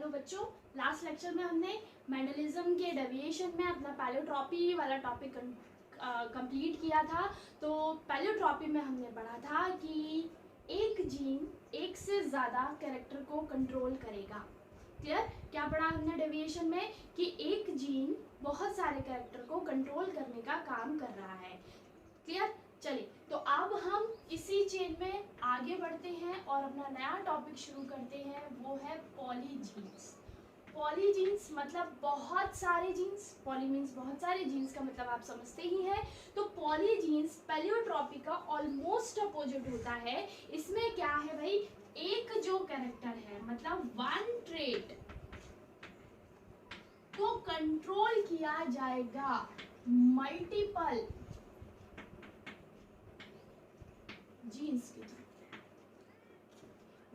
Hello बच्चों, last lecture में हमने मेंडलिज्म के डेविएशन में अपना पैलियोट्रॉपी वाला टॉपिक कंप्लीट किया था। तो पैलियोट्रॉपी में हमने पढ़ा था कि एक जीन एक से ज़्यादा कैरेक्टर को कंट्रोल करेगा। क्लियर? क्या पढ़ा हमने डेविएशन में कि एक जीन बहुत सारे कैरेक्टर को कंट्रोल करने का काम कर रहा है। क्लियर? चलिए, तो अब हम इसी चेन में आगे बढ़ते हैं और अपना नया टॉपिक शुरू करते हैं, वो है पॉलीजीन्स। पॉलीजीन्स मतलब बहुत सारे जीन्स। पॉली मीन्स बहुत सारे जीन्स का मतलब आप समझते ही हैं। तो पॉलीजीन्स पैलियोट्रॉपी का ऑलमोस्ट अपोजिट होता है। इसमें क्या है भाई, एक जो कैरेक्टर है मतलब वन ट्रेट को कंट्रोल किया जाएगा मल्टीपल जीन्स के थ्रू।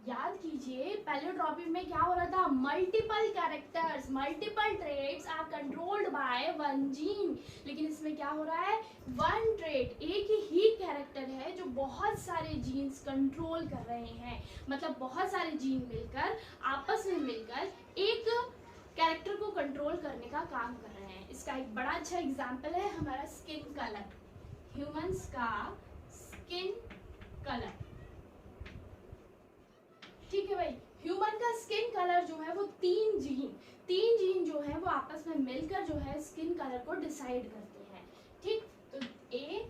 याद कीजिए, पैलियोट्रॉपी में क्या हो रहा था, multiple characters, multiple traits are controlled by one gene. लेकिन इसमें क्या हो रहा है, वन ट्रेट, एक ही कैरेक्टर है जो बहुत सारे जीन्स कंट्रोल कर रहे हैं। मतलब बहुत सारे जीन मिलकर आपस में मिलकर एक कैरेक्टर को कंट्रोल करने का काम कर रहे हैं। इसका एक बड़ा अच्छा एग्जाम्पल है हमारा स्किन कलर। ह्यूमंस का स्किन कलर, ठीक है भाई। ह्यूमन का स्किन कलर जो है वो तीन जीन जो है वो आपस में मिलकर जो है स्किन कलर को डिसाइड करते हैं। ठीक, तो ए,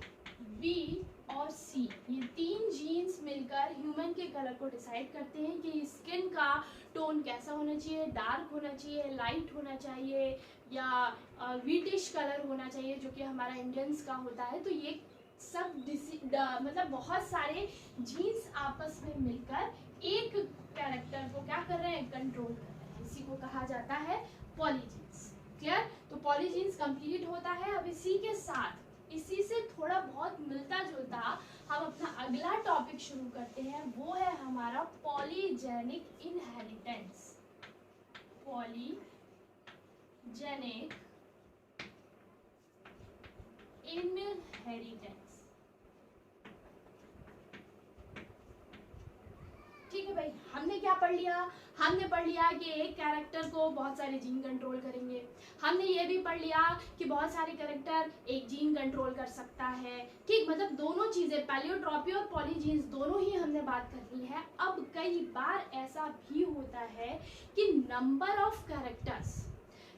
बी और सी, ये तीन जीन्स मिलकर ह्यूमन के कलर को डिसाइड करते हैं कि स्किन का टोन कैसा होना चाहिए, डार्क होना चाहिए, लाइट होना चाहिए या व्हीटिश कलर होना चाहिए, जो कि हमारा इंडियंस का होता है। तो ये सब मतलब बहुत सारे जीन्स आपस में मिलकर एक कैरेक्टर को क्या कर रहे हैं, कंट्रोल कर रहे हैं। इसी को कहा जाता है पॉलीजीन्स। क्लियर? तो पॉलीजीन्स कंप्लीट होता है। अब इसी के साथ, इसी से थोड़ा बहुत मिलता जुलता हम अपना अगला टॉपिक शुरू करते हैं, वो है हमारा पॉलीजेनिक इनहेरिटेंस। Polygenic inheritance. ठीक है भाई, हमने क्या पढ़ लिया, हमने पढ़ लिया कि एक कैरेक्टर को बहुत सारे जीन कंट्रोल करेंगे। हमने ये भी पढ़ लिया कि बहुत सारे कैरेक्टर एक जीन कंट्रोल कर सकता है। ठीक, मतलब दोनों चीजें, पैलियोट्रॉपी और पॉलीजीन्स दोनों ही हमने बात कर ली है। अब कई बार ऐसा भी होता है कि number of characters,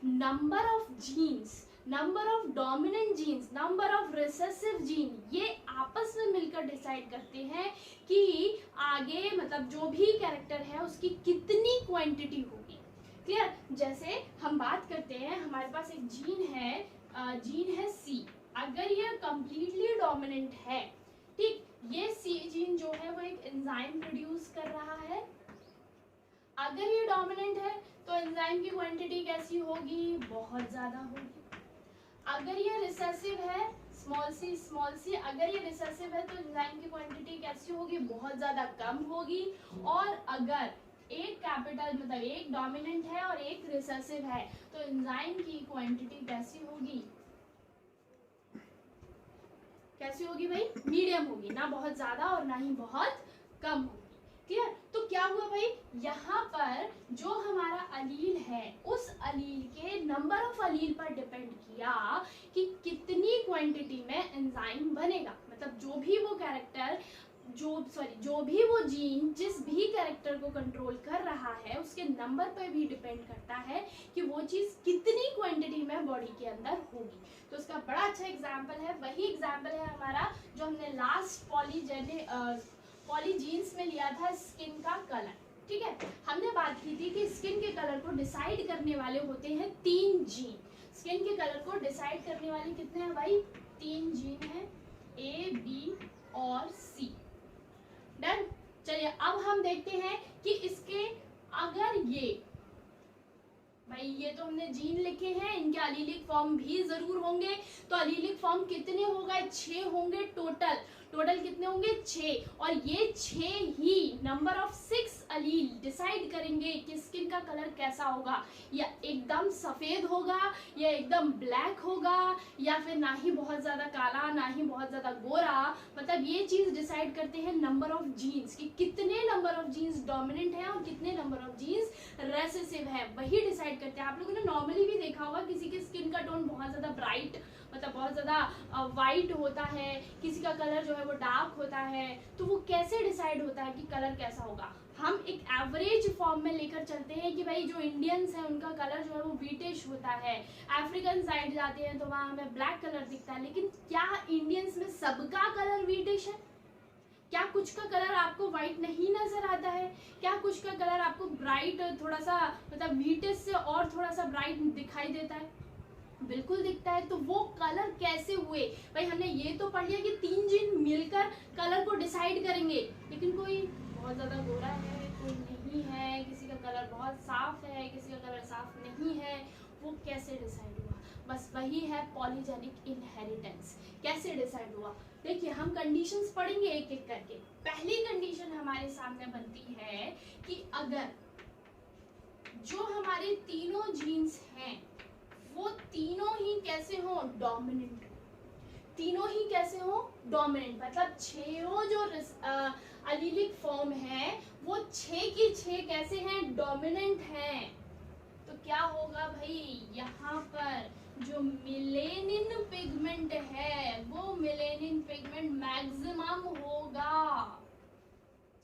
number of genes, number of dominant genes, number of recessive gene, ये आपस में मिलकर डिसाइड करते हैं कि आगे मतलब जो भी कैरेक्टर है उसकी कितनी क्वांटिटी होगी। क्लियर? जैसे हम बात करते हैं, हमारे पास एक जीन है सी। अगर ये कंप्लीटली डोमिनेंट है, ठीक, ये सी जीन जो है वो एक एंजाइम प्रोड्यूस कर रहा है। अगर ये डोमिनेंट है तो एंजाइम की क्वांटिटी कैसी होगी, बहुत ज्यादा होगी। अगर ये रिसेसिव है, स्मॉल सी, अगर ये रिसेसिव है तो एंजाइम की क्वांटिटी कैसी होगी, बहुत ज्यादा कम होगी। और अगर एक कैपिटल मतलब एक डोमिनेंट है और एक रिसेसिव है तो एंजाइम की क्वांटिटी कैसी होगी, कैसी होगी भाई, मीडियम होगी, ना बहुत ज्यादा और ना ही बहुत कम होगी। क्लियर? तो क्या हुआ भाई, यहाँ पर जो हमारा अलील है उस अलील के नंबर ऑफ अलील पर डिपेंड किया कि कितनी क्वांटिटी में एंजाइम बनेगा। मतलब जो भी वो कैरेक्टर, जो भी वो जीन जिस भी कैरेक्टर को कंट्रोल कर रहा है उसके नंबर पर भी डिपेंड करता है कि वो चीज कितनी क्वांटिटी में बॉडी के अंदर होगी। तो उसका बड़ा अच्छा एग्जाम्पल है, वही एग्जाम्पल है हमारा जो हमने लास्ट पॉलीजीन्स में लिया था, स्किन का कलर। ठीक है, हमने बात की थी कि स्किन के कलर को डिसाइड करने वाले होते हैं तीन जीन। स्किन के कलर को डिसाइड करने वाले कितने हैं भाई, तीन जीन हैं, ए, बी और सी। डन? चलिए, अब हम देखते हैं कि इसके अगर ये भाई, ये तो हमने जीन लिखे हैं, इनके अलीलिक फॉर्म भी जरूर होंगे। तो अलीलिक फॉर्म कितने हो गए, 6 होंगे टोटल। टोटल कितने होंगे 6, और ये 6 ही नंबर ऑफ 6 अलील डिसाइड करेंगे कि स्किन का कलर कैसा होगा, या एकदम सफेद होगा, या एकदम ब्लैक होगा, या फिर ना ही बहुत ज्यादा काला ना ही बहुत ज्यादा गोरा। मतलब ये चीज डिसाइड करते हैं नंबर ऑफ जीन्स, कि कितने नंबर ऑफ जीन्स डोमिनेंट है और कितने नंबर ऑफ जीन्स रेसेसिव है, वही डिसाइड करते हैं। आप लोगों ने नॉर्मली भी देखा होगा किसी की स्किन का टोन बहुत ज्यादा ब्राइट, मतलब बहुत ज्यादा वाइट होता है, किसी का कलर जो है वो डार्क होता है, तो वो कैसे डिसाइड होता है कि कलर कैसा होगा। हम एक एवरेज फॉर्म में लेकर चलते हैं कि भाई जो इंडियंस हैं उनका कलर जो है वो व्हीटिश होता है, अफ्रीकन साइड जाते हैं तो वहाँ हमें ब्लैक कलर दिखता है। लेकिन क्या इंडियंस में सबका कलर व्हीटिश है? क्या कुछ का कलर आपको व्हाइट नहीं नजर आता है? क्या कुछ का कलर आपको ब्राइट थोड़ा सा मतलब व्हीटिश से और थोड़ा सा ब्राइट दिखाई देता है? बिल्कुल दिखता है। तो वो कलर कैसे हुए? भाई हमने ये तो पढ़ लिया कि 3 जीन मिलकर कलर को डिसाइड करेंगे, लेकिन कोई बहुत ज्यादा गोरा है, कोई नहीं है, किसी का कलर बहुत साफ है, किसी का कलर साफ नहीं है, वो कैसे डिसाइड हुआ? बस वही है पॉलीजेनिक इनहेरिटेंस। कैसे डिसाइड हुआ? देखिए हम कंडीशंस पढ़ेंगे एक एक करके। पहली कंडीशन हमारे सामने बनती है कि अगर जो हमारे तीनों जीन्स हैं वो तीनों ही कैसे हो? डोमिनेंट। तीनों ही कैसे हो? डोमिनेंट। मतलब 6 जो अलीलिक फॉर्म है वो 6 की 6 कैसे हैं? डोमिनेंट हैं। तो क्या होगा भाई? यहाँ पर जो मेलेनिन पिगमेंट है वो मेलेनिन पिगमेंट मैक्सिमम होगा।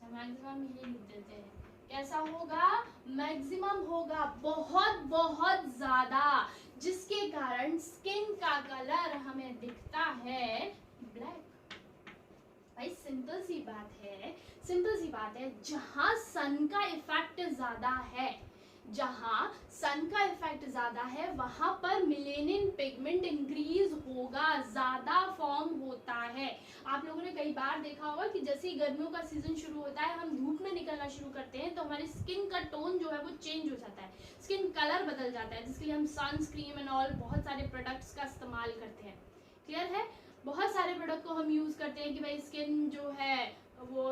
मैक्सिमम ही लिख देते हैं। कैसा होगा? मैक्सिमम होगा, बहुत बहुत ज्यादा, जिसके कारण स्किन का कलर हमें दिखता है ब्लैक। भाई सिंपल सी बात है, सिंपल सी बात है, जहां सन का इफेक्ट ज्यादा है, जहां सन का इफेक्ट ज्यादा है वहां पर मेलेनिन पिगमेंट इंक्रीज होगा, ज्यादा फॉर्म होता है। आप लोगों ने कई बार देखा होगा कि जैसे ही गर्मियों का सीजन शुरू होता है, हम धूप में निकलना शुरू करते हैं तो हमारी स्किन का टोन जो है वो चेंज हो जाता है, स्किन कलर बदल जाता है, जिसके लिए हम सनस्क्रीन एंड ऑल बहुत सारे प्रोडक्ट्स का इस्तेमाल करते हैं। क्लियर है? बहुत सारे प्रोडक्ट को हम यूज करते हैं कि भाई स्किन जो है वो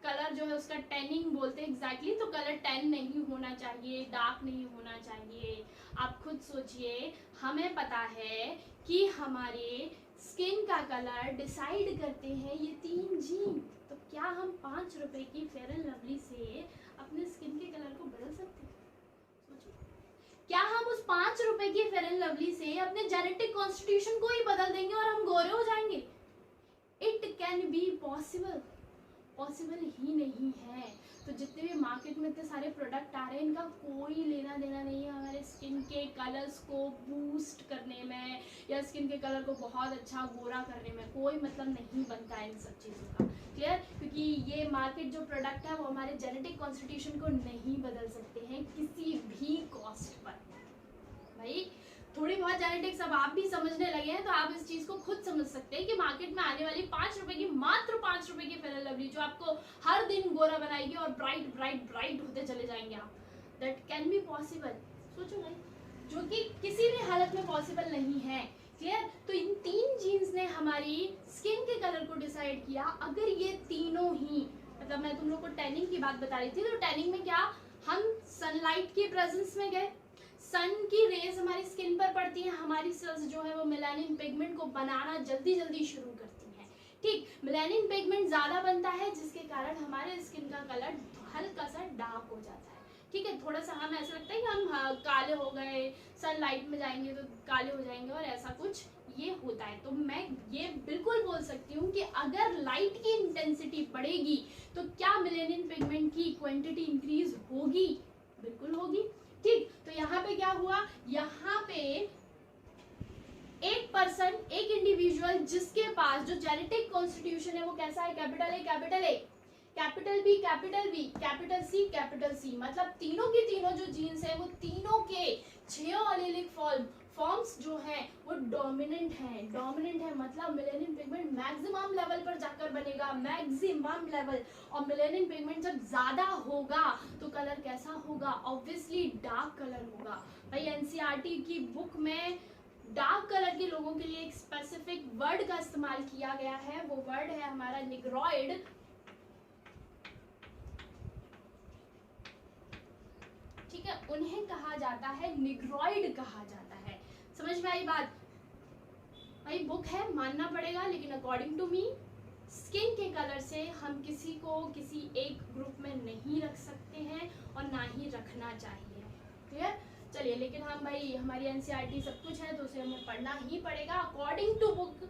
कलर जो है उसका टैनिंग बोलते हैं एग्जैक्टली। तो कलर टैन नहीं होना चाहिए, डार्क नहीं होना चाहिए। आप खुद सोचिए, हमें पता है कि हमारे स्किन का कलर डिसाइड करते हैं ये 3 जीन। तो क्या हम 5 रुपए की फेयर एंड लवली से अपने स्किन के कलर को बदल सकते हैं? सोचो, क्या हम उस 5 रुपए की फेयर एंड लवली से अपने जेनेटिक कॉन्स्टिट्यूशन को ही बदल देंगे और हम गोरे हो जाएंगे? It can be possible. Possible ही नहीं है। तो जितने भी मार्केट में इतने सारे प्रोडक्ट आ रहे हैं, इनका कोई लेना देना नहीं है हमारे स्किन के कलर्स को बूस्ट करने में या स्किन के कलर को बहुत अच्छा गोरा करने में। कोई मतलब नहीं बनता है इन सब चीज़ों का। क्लियर? क्योंकि ये मार्केट जो प्रोडक्ट है वो हमारे जेनेटिक कॉन्स्टिट्यूशन को नहीं बदल सकते हैं किसी भी कॉस्ट पर। भाई थोड़ी बहुत जेनेटिक्स अब आप भी समझने लगे हैं तो आप इस चीज को खुद समझ सकते हैं कि मार्केट में आने वाली 5 रुपए की, मात्र 5 रुपए की फेयर एंड लवली जो आपको हर दिन गोरा बनाएगी और ब्राइट ब्राइट ब्राइट होते चले जाएंगे आप, दैट कैन बी पॉसिबल। सोचो भाई, जो कि किसी भी हालत में पॉसिबल नहीं है। क्लियर? तो इन 3 जीन्स ने हमारी स्किन के कलर को डिसाइड किया। अगर ये तीनों ही, मतलब मैं तुम लोग को टैनिंग की बात बता रही थी, तो टैनिंग में क्या, हम सनलाइट की प्रेजेंस में गए, सन की रेज हमारी स्किन पर पड़ती है, हमारी सेल्स जो है वो मेलानिन पिगमेंट को बनाना जल्दी जल्दी शुरू करती हैं। ठीक, मेलानिन पिगमेंट ज्यादा बनता है जिसके कारण हमारे स्किन का कलर हल्का सा डार्क हो जाता है। ठीक है, थोड़ा सा हमें ऐसा लगता है कि हम काले हो गए, सनलाइट में जाएंगे तो काले हो जाएंगे और ऐसा कुछ ये होता है। तो मैं ये बिल्कुल बोल सकती हूँ कि अगर लाइट की इंटेंसिटी बढ़ेगी तो क्या मेलानिन पिगमेंट की क्वांटिटी इंक्रीज होगी? बिल्कुल होगी। ठीक, तो यहाँ पे क्या हुआ, यहाँ पे एक पर्सन, एक इंडिविजुअल जिसके पास जो जेनेटिक कॉन्स्टिट्यूशन है वो कैसा है, capital A capital A, capital B capital B, capital C, मतलब तीनों की तीनों जो जीन्स है वो तीनों के 6 एलीलिक फॉर्म्स जो है वो डोमिनेंट है, मतलब मेलानिन पिगमेंट मैक्सिमम लेवल पर जाकर बनेगा, मैक्सिमम लेवल। और मेलानिन पिगमेंट जब ज्यादा होगा तो कलर कैसा होगा? ऑब्वियसली डार्क कलर होगा। भाई एनसीईआरटी की बुक में डार्क कलर के लोगों के लिए एक स्पेसिफिक वर्ड का इस्तेमाल किया गया है, वो वर्ड है हमारा निग्रॉइड। ठीक है, उन्हें कहा जाता है निग्रॉइड कहा जाता है। समझ में आई बात? भाई बुक है, मानना पड़ेगा, लेकिन अकॉर्डिंग टू मी स्किन के कलर से हम किसी को किसी एक ग्रुप में नहीं रख सकते हैं और ना ही रखना चाहिए। क्लियर? चलिए, लेकिन हम भाई हमारी एनसीईआरटी सब कुछ है तो उसे हमें पढ़ना ही पड़ेगा। अकॉर्डिंग टू बुक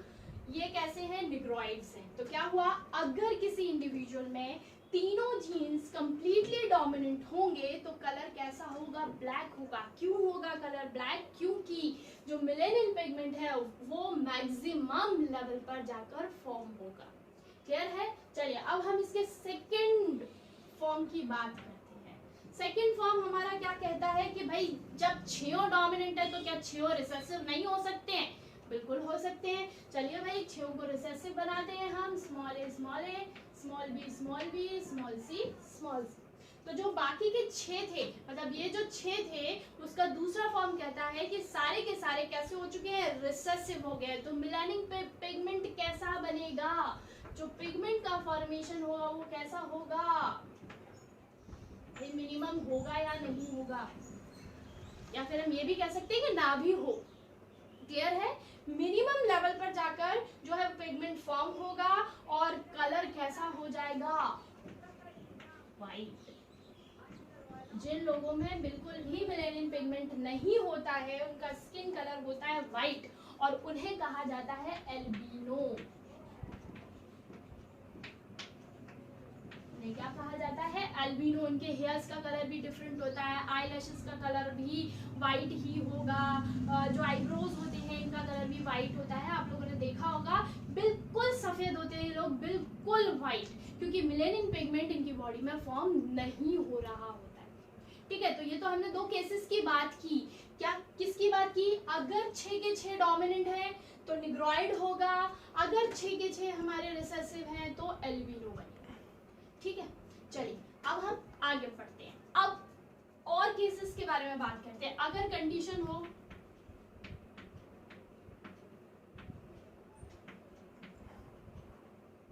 ये कैसे हैं? निग्रॉइड्स हैं। तो क्या हुआ, अगर किसी इंडिविजुअल में तीनों जीन्स कंप्लीटली डोमिनेंट होंगे तो कलर कैसा होगा? ब्लैक होगा। क्यों होगा कलर ब्लैक? क्योंकि जो मेलेनिन पिगमेंट है वो मैक्सिमम लेवल पर जाकर फॉर्म होगा। क्लियर है? चलिए, अब हम इसके सेकंड फॉर्म की बात करते हैं। सेकंड फॉर्म हमारा क्या कहता है कि भाई जब छह डोमिनेंट है तो क्या छह रिसेसिव नहीं हो सकते हैं? बिल्कुल हो सकते हैं। चलिए भाई, छह को रिसेसिव बनाते हैं हम, स्मॉल ए, स्मॉल बी, स्मॉल सी। तो जो बाकी के छह थे, मतलब ये जो छह थे, उसका दूसरा फॉर्म कहता है कि सारे के सारे कैसे हो चुके हैं? रिसेसिव हो गए। तो मेलानिन पिगमेंट कैसा बनेगा? जो पिगमेंट का फॉर्मेशन होगा वो कैसा होगा? मिनिमम होगा या नहीं होगा? या फिर हम ये भी कह सकते हैं कि ना भी हो। क्लियर है? मिनिमम लेवल पर जाकर जो है पिगमेंट फॉर्म होगा और कलर कैसा हो जाएगा? वाइट। जिन लोगों में बिल्कुल भी मेलानिन पिगमेंट नहीं होता है उनका स्किन कलर होता है वाइट और उन्हें कहा जाता है एल्बिनो। क्या कहा जाता है? एल्बिनो। उनके हेयर्स का कलर भी डिफरेंट होता है, आईलैशेस का कलर भी वाइट ही होगा, जो आईब्रोज होते हैं इनका कलर भी वाइट होता है। आप लोगों ने देखा होगा बिल्कुल सफेद होते हैं ये लोग, बिल्कुल वाइट, क्योंकि मेलानिन पिगमेंट इनकी बॉडी में फॉर्म नहीं हो रहा होता है। ठीक है, तो ये तो हमने दो केसेस की बात की। क्या किसकी बात की? अगर 6 के 6 डोमिनेंट है तो निग्रॉइड होगा, अगर 6 के 6 हमारे रिसेसिव हैं तो एल्बिनो बनेगा। ठीक है, चलिए अब हम आगे बढ़ते हैं। अब और केसेस के बारे में बात करते हैं। अगर कंडीशन हो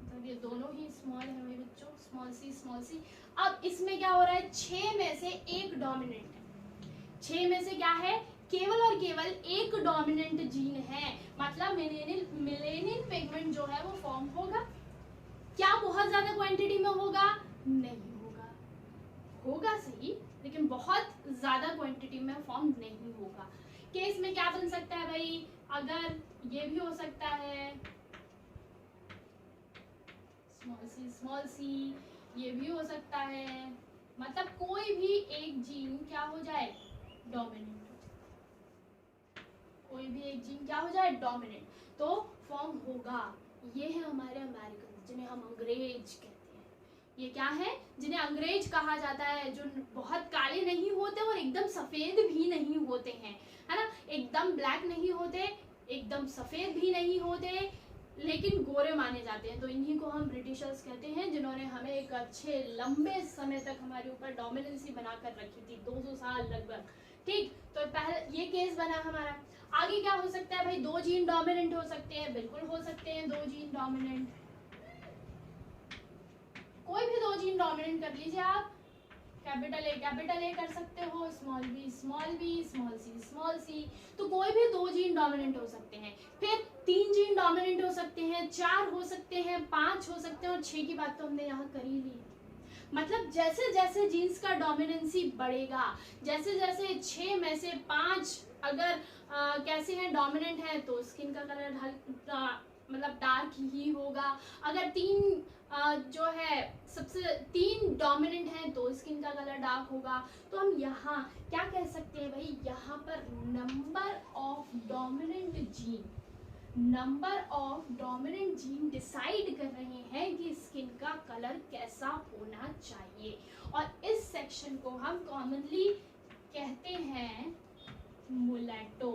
तो ये दोनों ही स्मॉल है मेरे बच्चों, स्मॉल सी। अब इसमें क्या हो रहा है? 6 में से एक डोमिनेंट है। 6 में से क्या है? केवल और केवल एक डोमिनेंट जीन है, मतलब मेलानिन पिगमेंट जो है वो फॉर्म होगा। क्या बहुत ज्यादा क्वांटिटी में होगा? नहीं होगा। होगा सही, लेकिन बहुत ज्यादा क्वांटिटी में फॉर्म नहीं होगा। केस में क्या बन सकता है भाई? अगर ये भी हो सकता है स्मॉल सी, ये भी हो सकता है, मतलब कोई भी एक जीन क्या हो जाए? डोमिनेंट। कोई भी एक जीन क्या हो जाए? डोमिनेंट, तो फॉर्म होगा। ये है हमारे अमेरिकन, जिन्हें हम अंग्रेज कहते हैं। ये क्या है? जिन्हें अंग्रेज कहा जाता है, जो बहुत काले नहीं होते और एकदम सफेद भी नहीं होते हैं, है ना? एकदम ब्लैक नहीं होते, एकदम सफेद भी नहीं होते, लेकिन गोरे माने जाते हैं। तो इन्हीं को हम ब्रिटिशर्स कहते हैं, जिन्होंने हमें एक अच्छे लंबे समय तक हमारे ऊपर डोमिनेंसी बनाकर रखी थी, 200 साल लगभग। ठीक, तो पहले ये केस बना हमारा। आगे क्या हो सकता है भाई? 2 जीन डोमिनेंट हो सकते हैं, बिल्कुल हो सकते हैं 2 जीन डोमिनेंट। कोई भी 2 जीन डोमिनेंट कर लीजिए आप। कैपिटल ए कर सकते हो, स्मॉल बी, स्मॉल सी। तो कोई भी 2 जीन डोमिनेंट हो सकते हैं। फिर 3 जीन डोमिनेंट हो सकते हैं, 4 हो सकते हैं, 5 हो सकते हैं, और 6 की बात तो हमने यहाँ कर ही ली। मतलब जैसे जैसे जीन्स का डोमिनेंसी बढ़ेगा, जैसे जैसे 6 में से 5 अगर कैसे हैं? डोमिनेंट है, तो स्किन का कलर मतलब डार्क ही होगा। अगर 3 जो है सबसे 3 डोमिनेंट हैं तो स्किन का कलर डार्क होगा। तो हम यहाँ क्या कह सकते हैं भाई? यहाँ पर number of dominant gene decide कर रहे हैं कि स्किन का कलर कैसा होना चाहिए। और इस सेक्शन को हम कॉमनली कहते हैं मुलेटो।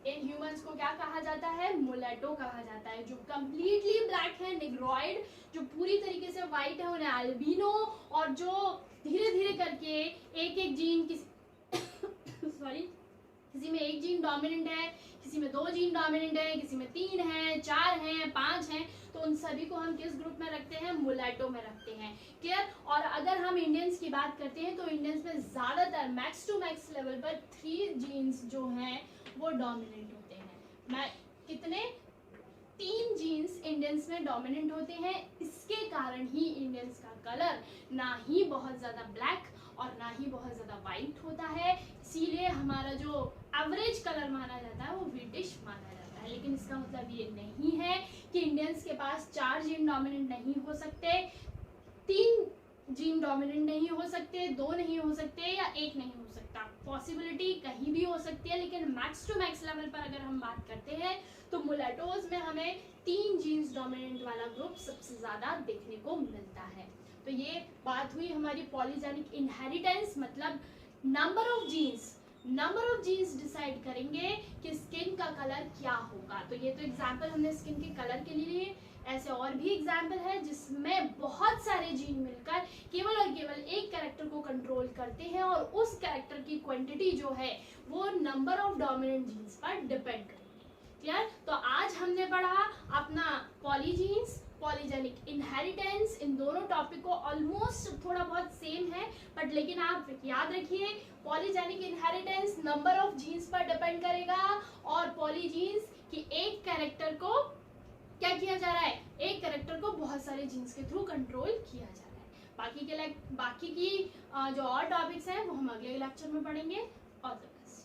इन ह्यूमंस को क्या कहा जाता है? मुलेटो कहा जाता है। जो कंप्लीटली ब्लैक है निग्रॉइड, जो पूरी तरीके से व्हाइट है उन्हें अल्बिनो, और जो धीरे धीरे करके एक एक जीन किसी किसी में एक जीन डोमिनेंट है, किसी में 2 जीन डोमिनेंट है, किसी में 3 है, 4 हैं, 5 हैं, तो उन सभी को हम किस ग्रुप में रखते हैं? मुलैटो में रखते हैं। क्लियर? और अगर हम इंडियंस की बात करते हैं तो इंडियंस में ज़्यादातर मैक्स टू मैक्स लेवल पर 3 जीन्स जो हैं वो डोमिनेंट होते हैं। कितने? 3 जीन्स इंडियंस में डोमिनेंट होते हैं। इसके कारण ही इंडियंस का कलर ना ही बहुत ज़्यादा ब्लैक और ना ही बहुत ज़्यादा वाइट होता है। इसीलिए हमारा जो एवरेज कलर माना जाता है वो व्हिटिश माना जाता है। लेकिन इसका मतलब ये नहीं है कि इंडियंस के पास 4 जीन डोमिनेंट नहीं हो सकते, 3 जीन डोमिनेंट नहीं हो सकते, 2 नहीं हो सकते या 1 नहीं हो सकता। पॉसिबिलिटी कहीं भी हो सकती है, लेकिन मैक्स टू मैक्स लेवल पर अगर हम बात करते हैं तो मुलैटोज में हमें 3 जीन्स डोमिनेंट वाला ग्रुप सबसे ज़्यादा देखने को मिलता है। तो ये बात हुई हमारी पॉलीजेनिक इनहेरिटेंस, मतलब नंबर ऑफ जीन्स डिसाइड करेंगे कि स्किन का कलर क्या होगा। तो ये तो एग्जाम्पल हमने स्किन के कलर के लिए लिए। ऐसे और भी एग्जाम्पल है जिसमें बहुत सारे जीन मिलकर केवल और केवल एक कैरेक्टर को कंट्रोल करते हैं और उस कैरेक्टर की क्वांटिटी जो है वो नंबर ऑफ डोमिनेंट जीन्स पर डिपेंड करेगी। क्लियर? तो आज हमने पढ़ा अपना पॉलीजीन्स, पॉलीजेनिक इनहेरिटेंस। इन दोनों टॉपिक को ऑलमोस्ट थोड़ा बहुत सेम है, बट लेकिन आप याद रखिए polygenic inheritance number of genes पर डिपेंड करेगा और पॉलीजीन्स की एक कैरेक्टर को क्या किया जा रहा है? एक कैरेक्टर को बहुत सारे जीन्स के थ्रू कंट्रोल किया जा रहा है। बाकी की जो और टॉपिक्स हैं वो हम अगले लेक्चर में पढ़ेंगे। All the best.